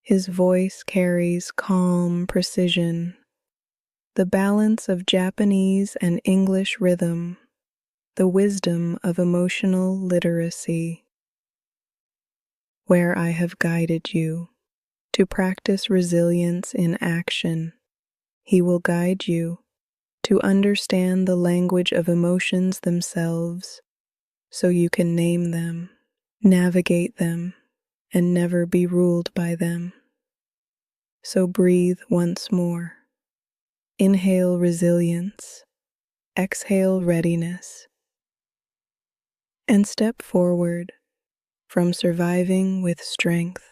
His voice carries calm precision, the balance of Japanese and English rhythm, the wisdom of emotional literacy. Where I have guided you to practice resilience in action, he will guide you to understand the language of emotions themselves so you can name them, navigate them, and never be ruled by them. So breathe once more. Inhale resilience, exhale readiness, and step forward from surviving with strength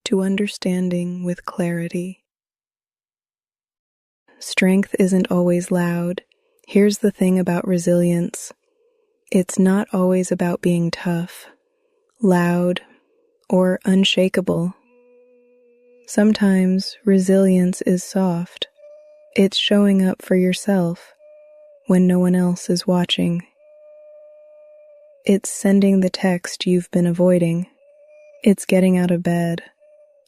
to understanding with clarity. Strength isn't always loud. Here's the thing about resilience. It's not always about being tough, loud, or unshakable. Sometimes resilience is soft. It's showing up for yourself when no one else is watching. It's sending the text you've been avoiding. It's getting out of bed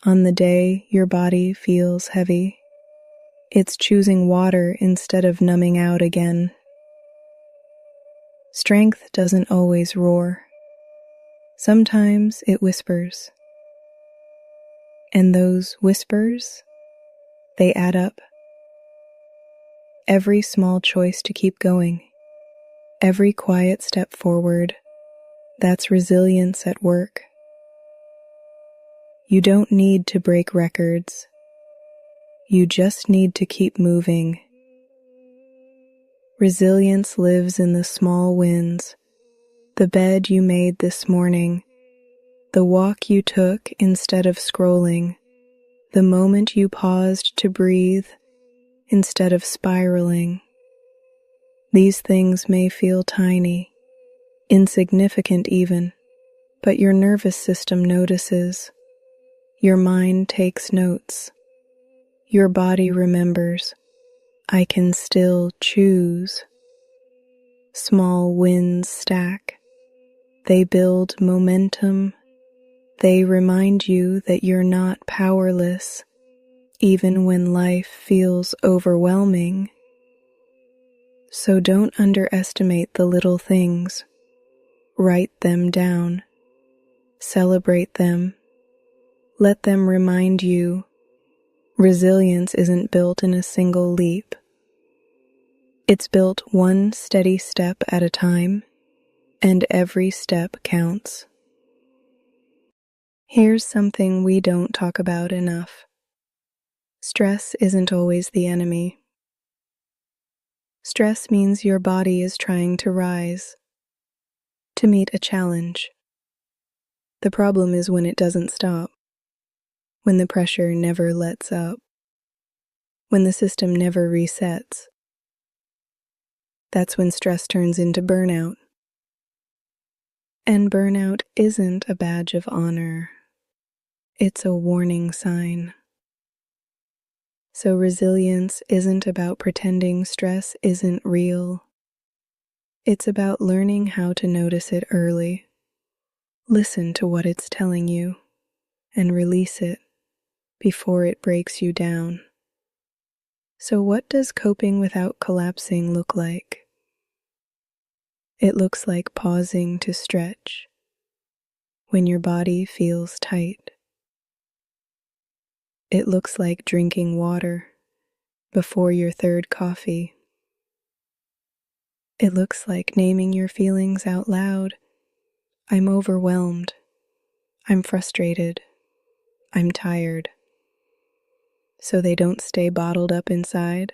on the day your body feels heavy. It's choosing water instead of numbing out again. Strength doesn't always roar. Sometimes it whispers. And those whispers, they add up. Every small choice to keep going, every quiet step forward, that's resilience at work. You don't need to break records. You just need to keep moving. Resilience lives in the small wins, the bed you made this morning, the walk you took instead of scrolling, the moment you paused to breathe instead of spiraling. These things may feel tiny, insignificant even, but your nervous system notices. Your mind takes notes. Your body remembers. I can still choose. Small wins stack. They build momentum. They remind you that you're not powerless, even when life feels overwhelming. So don't underestimate the little things. Write them down. Celebrate them. Let them remind you resilience isn't built in a single leap. It's built one steady step at a time, and every step counts. Here's something we don't talk about enough. Stress isn't always the enemy. Stress means your body is trying to rise, to meet a challenge. The problem is when it doesn't stop, when the pressure never lets up, when the system never resets. That's when stress turns into burnout. And burnout isn't a badge of honor. It's a warning sign. So resilience isn't about pretending stress isn't real. It's about learning how to notice it early. Listen to what it's telling you and release it before it breaks you down. So what does coping without collapsing look like? It looks like pausing to stretch when your body feels tight. It looks like drinking water before your third coffee. It looks like naming your feelings out loud. I'm overwhelmed. I'm frustrated. I'm tired. So they don't stay bottled up inside.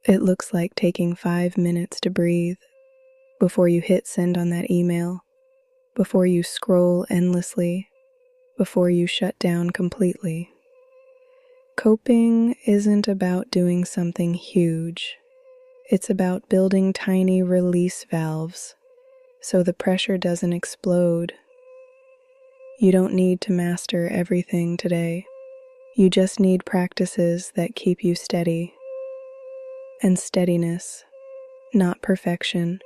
It looks like taking 5 minutes to breathe before you hit send on that email, before you scroll endlessly, before you shut down completely. Coping isn't about doing something huge. It's about building tiny release valves so the pressure doesn't explode. You don't need to master everything today. You just need practices that keep you steady. And steadiness, not perfection,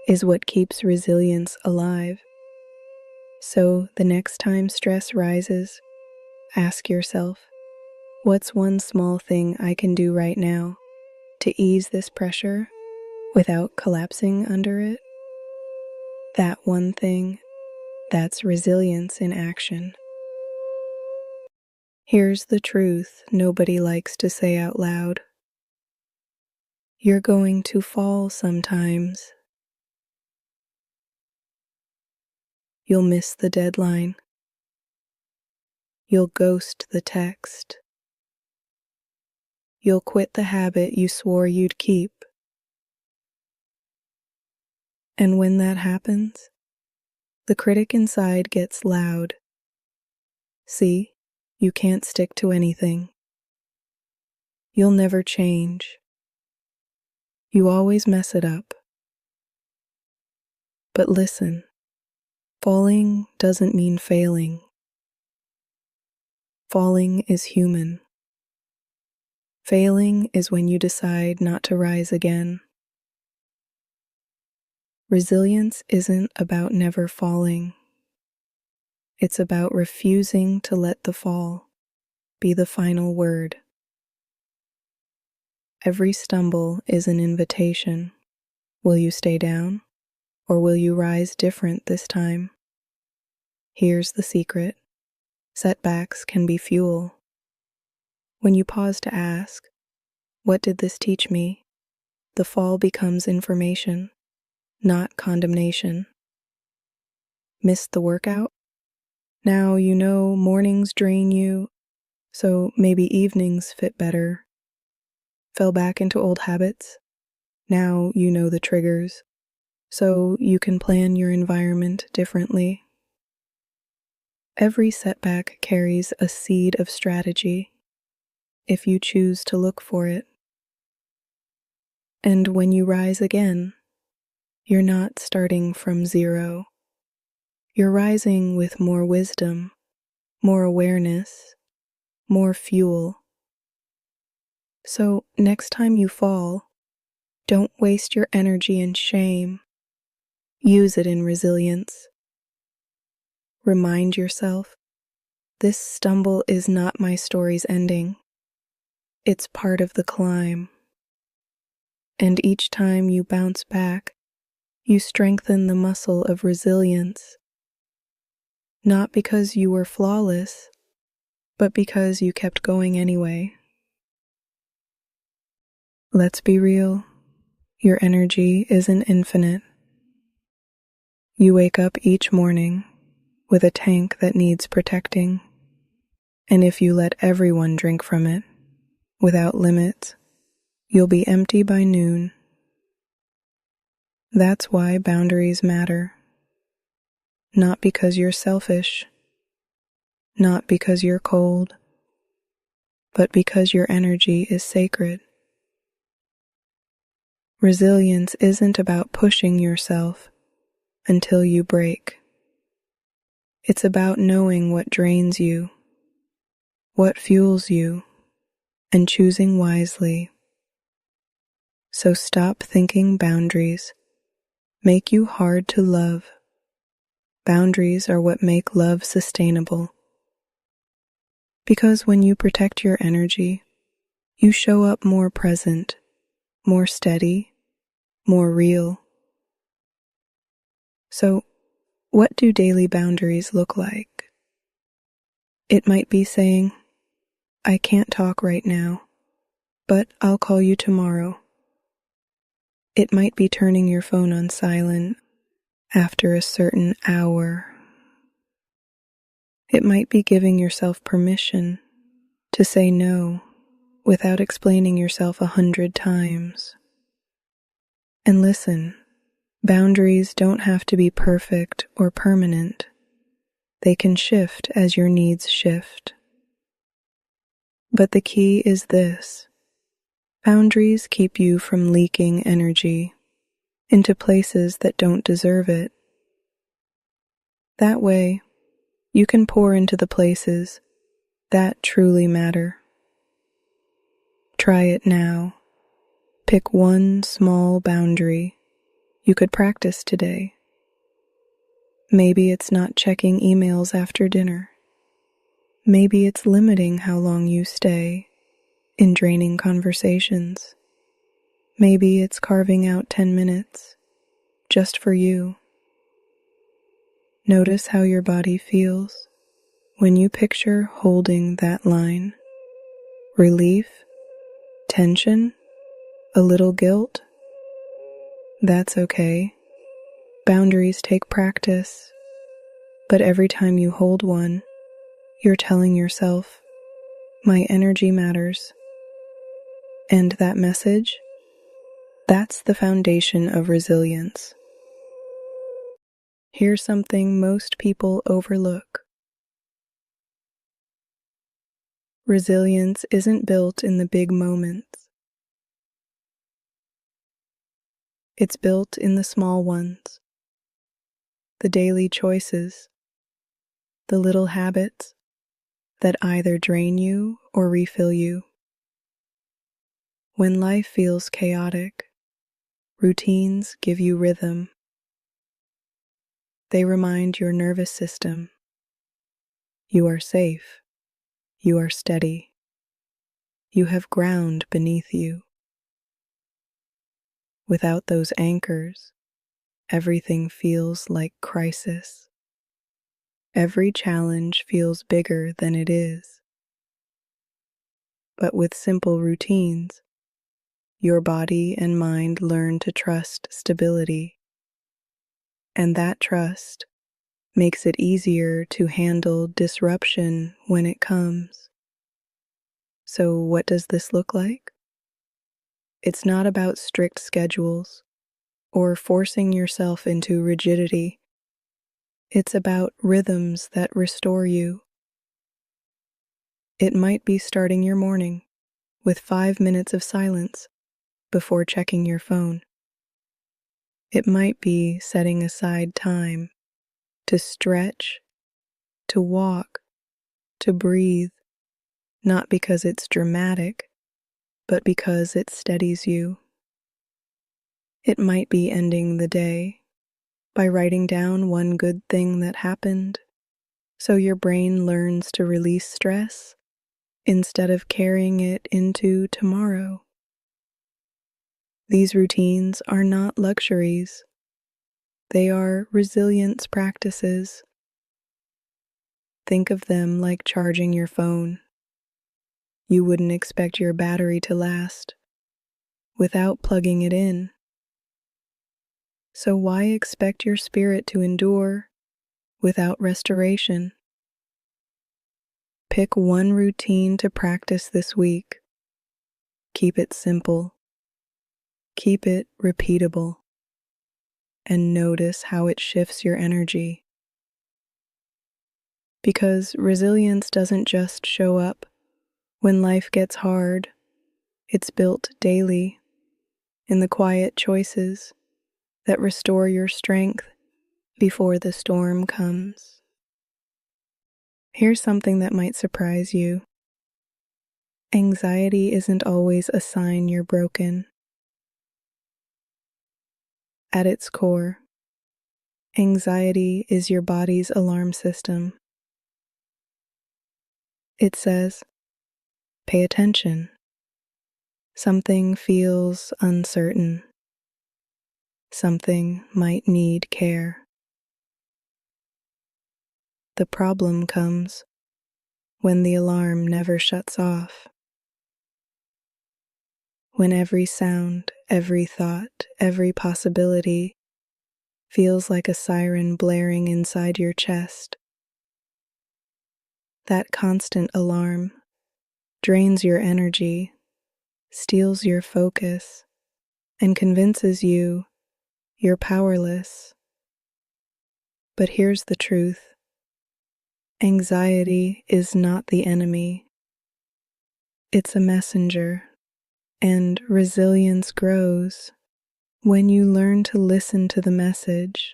is what keeps resilience alive. So the next time stress rises, Ask yourself, what's one small thing I can do right now to ease this pressure without collapsing under it? That one thing, that's resilience in action. Here's the truth nobody likes to say out loud. You're going to fall sometimes. You'll miss the deadline. You'll ghost the text. You'll quit the habit you swore you'd keep. And when that happens, the critic inside gets loud. See, you can't stick to anything. You'll never change. You always mess it up. But listen, falling doesn't mean failing. Falling is human. Failing is when you decide not to rise again. Resilience isn't about never falling. It's about refusing to let the fall be the final word. Every stumble is an invitation. Will you stay down, or will you rise different this time? Here's the secret. Setbacks can be fuel. When you pause to ask, what did this teach me? The fall becomes information, not condemnation. Missed the workout? Now you know mornings drain you, so maybe evenings fit better. Fell back into old habits? Now you know the triggers, so you can plan your environment differently. Every setback carries a seed of strategy, if you choose to look for it. And when you rise again, you're not starting from zero. You're rising with more wisdom, more awareness, more fuel. So next time you fall, don't waste your energy in shame. Use it in resilience. Remind yourself, this stumble is not my story's ending. It's part of the climb. And each time you bounce back, you strengthen the muscle of resilience. Not because you were flawless, but because you kept going anyway. Let's be real, your energy isn't infinite. You wake up each morning with a tank that needs protecting, and if you let everyone drink from it, without limits, you'll be empty by noon. That's why boundaries matter. Not because you're selfish, not because you're cold, but because your energy is sacred. Resilience isn't about pushing yourself until you break. It's about knowing what drains you, what fuels you, and choosing wisely. So stop thinking boundaries make you hard to love. Boundaries are what make love sustainable. Because when you protect your energy, you show up more present, more steady, more real. So, what do daily boundaries look like? It might be saying, I can't talk right now, but I'll call you tomorrow. It might be turning your phone on silent after a certain hour. It might be giving yourself permission to say no without explaining yourself 100 times. And listen, boundaries don't have to be perfect or permanent. They can shift as your needs shift. But the key is this. Boundaries keep you from leaking energy into places that don't deserve it. That way, you can pour into the places that truly matter. Try it now. Pick one small boundary you could practice today. Maybe it's not checking emails after dinner. Maybe it's limiting how long you stay in draining conversations. Maybe it's carving out 10 minutes just for you. Notice how your body feels when you picture holding that line. Relief, tension, a little guilt. That's okay. Boundaries take practice, but every time you hold one, you're telling yourself, my energy matters. And that message, that's the foundation of resilience. Here's something most people overlook. Resilience isn't built in the big moments. It's built in the small ones, the daily choices, the little habits that either drain you or refill you. When life feels chaotic, routines give you rhythm. They remind your nervous system, you are safe, you are steady, you have ground beneath you. Without those anchors, everything feels like crisis. Every challenge feels bigger than it is. But with simple routines, your body and mind learn to trust stability. And that trust makes it easier to handle disruption when it comes. So what does this look like? It's not about strict schedules or forcing yourself into rigidity. It's about rhythms that restore you. It might be starting your morning with 5 minutes of silence before checking your phone. It might be setting aside time to stretch, to walk, to breathe, not because it's dramatic, but because it steadies you. It might be ending the day by writing down one good thing that happened, so your brain learns to release stress instead of carrying it into tomorrow. These routines are not luxuries. They are resilience practices. Think of them like charging your phone. You wouldn't expect your battery to last without plugging it in. So why expect your spirit to endure without restoration? Pick one routine to practice this week. Keep it simple. Keep it repeatable. And notice how it shifts your energy. Because resilience doesn't just show up when life gets hard. It's built daily in the quiet choices that restore your strength before the storm comes. Here's something that might surprise you. Anxiety isn't always a sign you're broken. At its core, anxiety is your body's alarm system. It says, pay attention. Something feels uncertain. Something might need care. The problem comes when the alarm never shuts off. When every sound, every thought, every possibility feels like a siren blaring inside your chest. That constant alarm drains your energy, steals your focus, and convinces you you're powerless. But here's the truth. Anxiety is not the enemy. It's a messenger, and resilience grows when you learn to listen to the message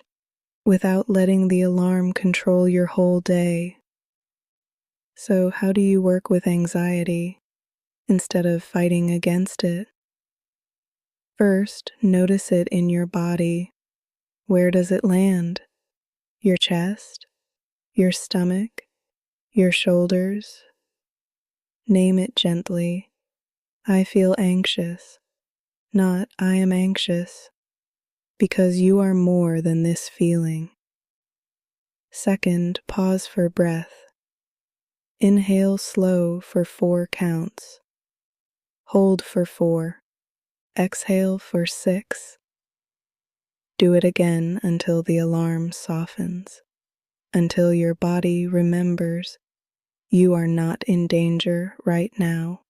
without letting the alarm control your whole day. So how do you work with anxiety instead of fighting against it? First, notice it in your body. Where does it land? Your chest? Your stomach? your shoulders. Name it gently. I feel anxious, not I am anxious, because you are more than this feeling. Second, pause for breath. Inhale slow for 4 counts. Hold for 4. Exhale for 6. Do it again until the alarm softens, until your body remembers you are not in danger right now.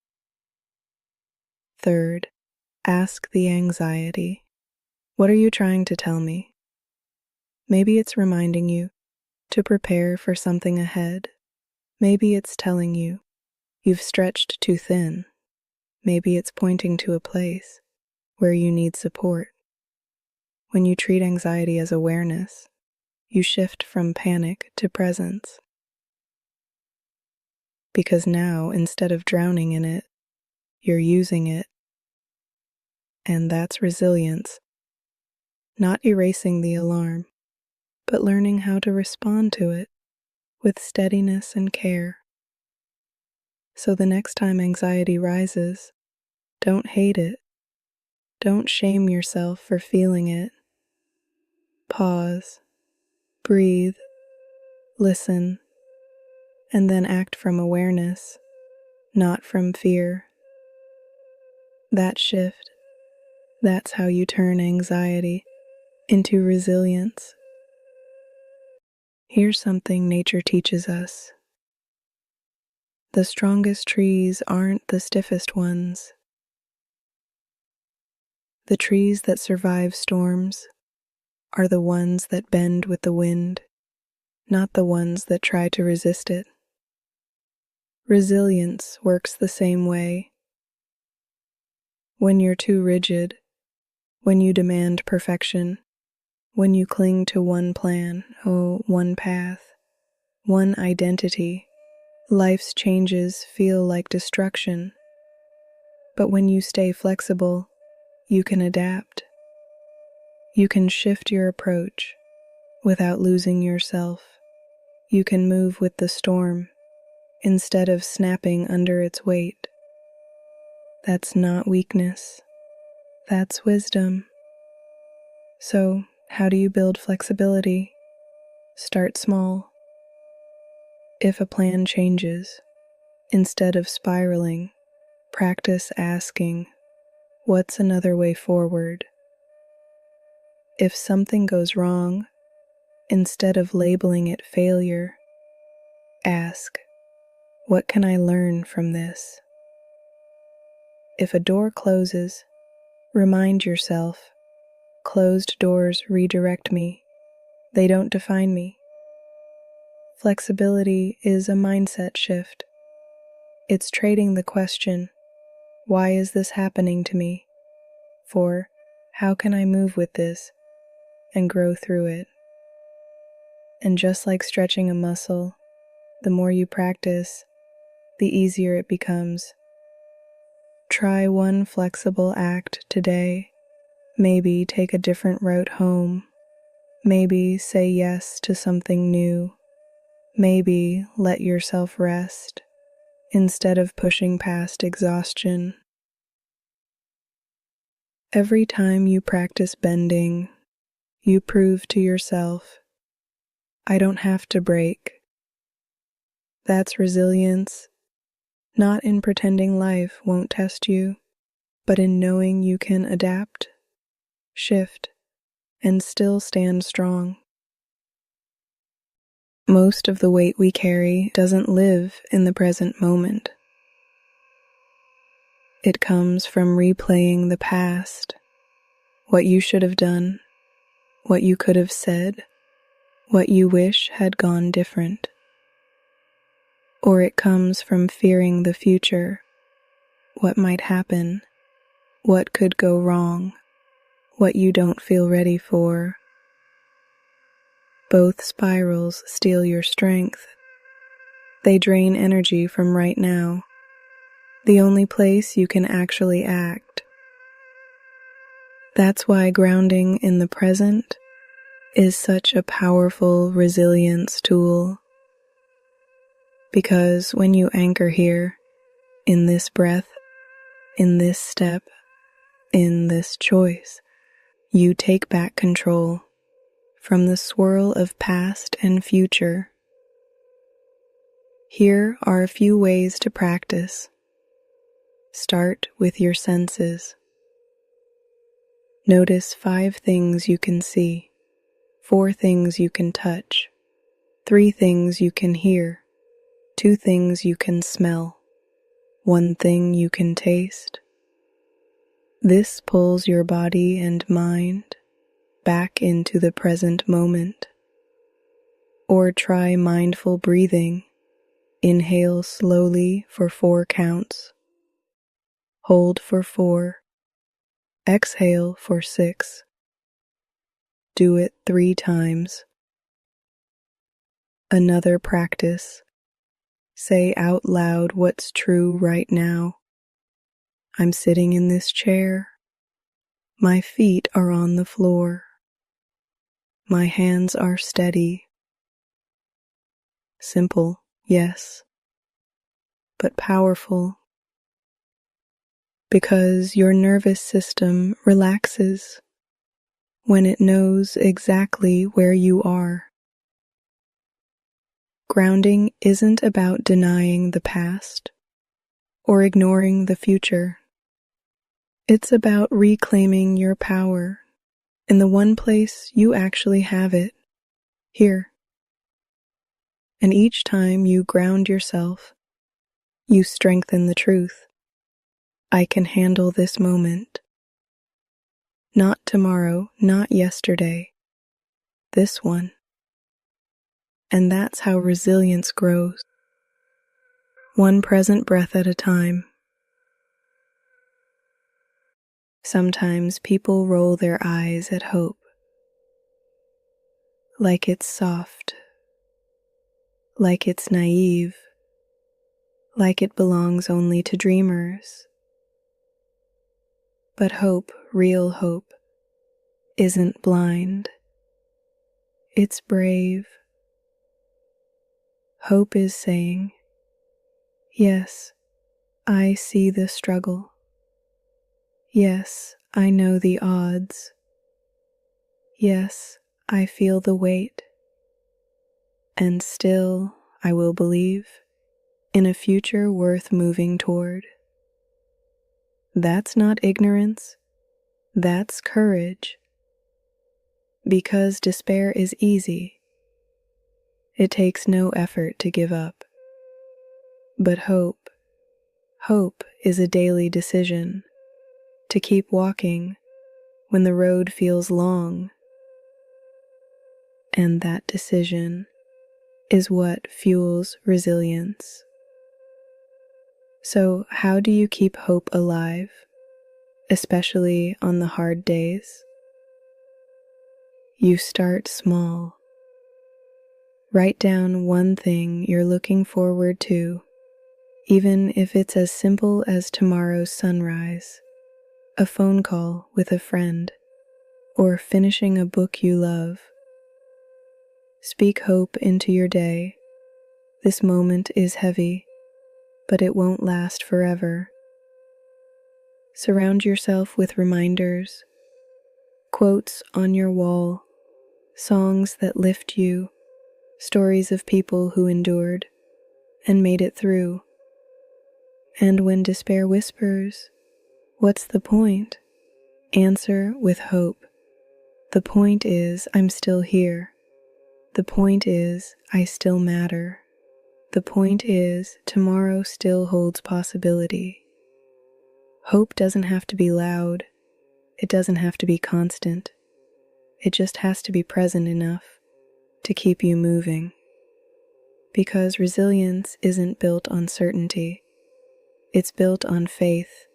Third, ask the anxiety, what are you trying to tell me? Maybe it's reminding you to prepare for something ahead. Maybe it's telling you you've stretched too thin. Maybe it's pointing to a place where you need support. When you treat anxiety as awareness, you shift from panic to presence. Because now, instead of drowning in it, you're using it. And that's resilience. Not erasing the alarm, but learning how to respond to it with steadiness and care. So the next time anxiety rises, don't hate it. Don't shame yourself for feeling it. Pause, breathe, listen, and then act from awareness, not from fear. That shift, that's how you turn anxiety into resilience. Here's something nature teaches us. The strongest trees aren't the stiffest ones. The trees that survive storms are the ones that bend with the wind, not the ones that try to resist it. Resilience works the same way. When you're too rigid, when you demand perfection, when you cling to one plan, one path, one identity, life's changes feel like destruction. But when you stay flexible, you can adapt. You can shift your approach without losing yourself. You can move with the storm instead of snapping under its weight. That's not weakness. That's wisdom. So, how do you build flexibility? Start small. If a plan changes, instead of spiraling, practice asking, what's another way forward? If something goes wrong, instead of labeling it failure, ask, what can I learn from this? If a door closes, remind yourself, closed doors redirect me. They don't define me. Flexibility is a mindset shift. It's trading the question, why is this happening to me? For, how can I move with this and grow through it? And just like stretching a muscle, the more you practice, the easier it becomes. Try one flexible act today. Maybe take a different route home. Maybe say yes to something new. Maybe let yourself rest instead of pushing past exhaustion. Every time you practice bending, you prove to yourself, I don't have to break. That's resilience, not in pretending life won't test you, but in knowing you can adapt, shift, and still stand strong. Most of the weight we carry doesn't live in the present moment. It comes from replaying the past, what you should have done, what you could have said, what you wish had gone different. Or it comes from fearing the future, what might happen, what could go wrong, what you don't feel ready for. Both spirals steal your strength. They drain energy from right now, the only place you can actually act. That's why grounding in the present is such a powerful resilience tool. Because when you anchor here, in this breath, in this step, in this choice, you take back control from the swirl of past and future. Here are a few ways to practice. Start with your senses. Notice 5 things you can see, 4 things you can touch, 3 things you can hear, 2 things you can smell, 1 thing you can taste. This pulls your body and mind back into the present moment. Or try mindful breathing. Inhale slowly for 4 counts. Hold for 4. Exhale for 6. Do it 3 times. Another practice. Say out loud what's true right now. I'm sitting in this chair. My feet are on the floor. My hands are steady. Simple, yes, but powerful. Because your nervous system relaxes when it knows exactly where you are. Grounding isn't about denying the past or ignoring the future. It's about reclaiming your power in the one place you actually have it, here. And each time you ground yourself, you strengthen the truth. I can handle this moment. Not tomorrow, not yesterday, this one. And that's how resilience grows. One present breath at a time. Sometimes people roll their eyes at hope, like it's soft, like it's naive, like it belongs only to dreamers. But hope, real hope, isn't blind. It's brave. Hope is saying, yes, I see the struggle. Yes, I know the odds. Yes, I feel the weight. And still, I will believe in a future worth moving toward. That's not ignorance, that's courage. Because despair is easy. It takes no effort to give up. But hope is a daily decision to keep walking when the road feels long. And that decision is what fuels resilience. So, how do you keep hope alive, especially on the hard days? You start small. Write down one thing you're looking forward to, even if it's as simple as tomorrow's sunrise, a phone call with a friend, or finishing a book you love. Speak hope into your day. This moment is heavy, but it won't last forever. Surround yourself with reminders, quotes on your wall, songs that lift you, stories of people who endured and made it through. And when despair whispers, "What's the point?" answer with hope. The point is, I'm still here. The point is, I still matter. The point is, tomorrow still holds possibility. Hope doesn't have to be loud. It doesn't have to be constant. It just has to be present enough to keep you moving. Because resilience isn't built on certainty. It's built on faith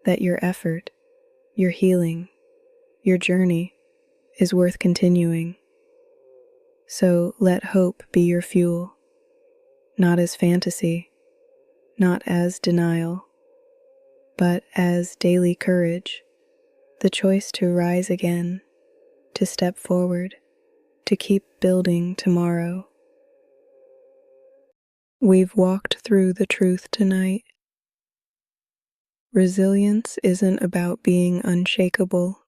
that your effort, your healing, your journey is worth continuing. So let hope be your fuel, not as fantasy, not as denial, but as daily courage, the choice to rise again, to step forward, to keep building tomorrow. We've walked through the truth tonight. Resilience isn't about being unshakable.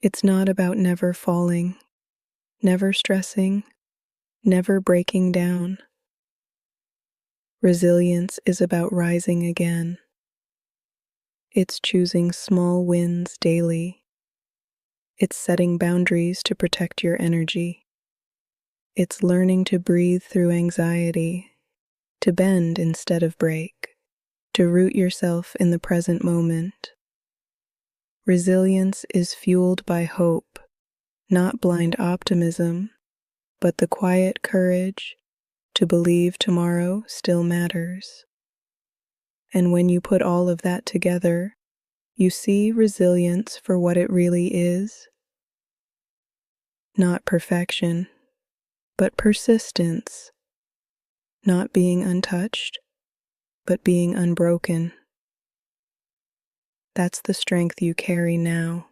It's not about never falling, never stressing, never breaking down. Resilience is about rising again. It's choosing small wins daily. It's setting boundaries to protect your energy. It's learning to breathe through anxiety, to bend instead of break, to root yourself in the present moment. Resilience is fueled by hope, not blind optimism, but the quiet courage to believe tomorrow still matters. And when you put all of that together, you see resilience for what it really is. Not perfection, but persistence. Not being untouched, but being unbroken. That's the strength you carry now.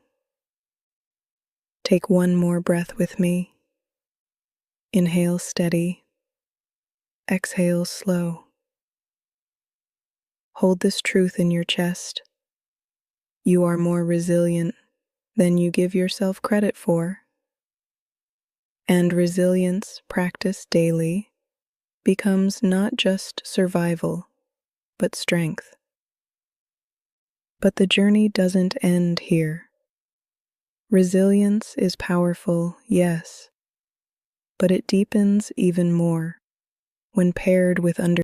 Take one more breath with me. Inhale steady. Exhale slow. Hold this truth in your chest. You are more resilient than you give yourself credit for. And resilience practiced daily becomes not just survival, but strength. But the journey doesn't end here. Resilience is powerful, yes, but it deepens even more when paired with understanding.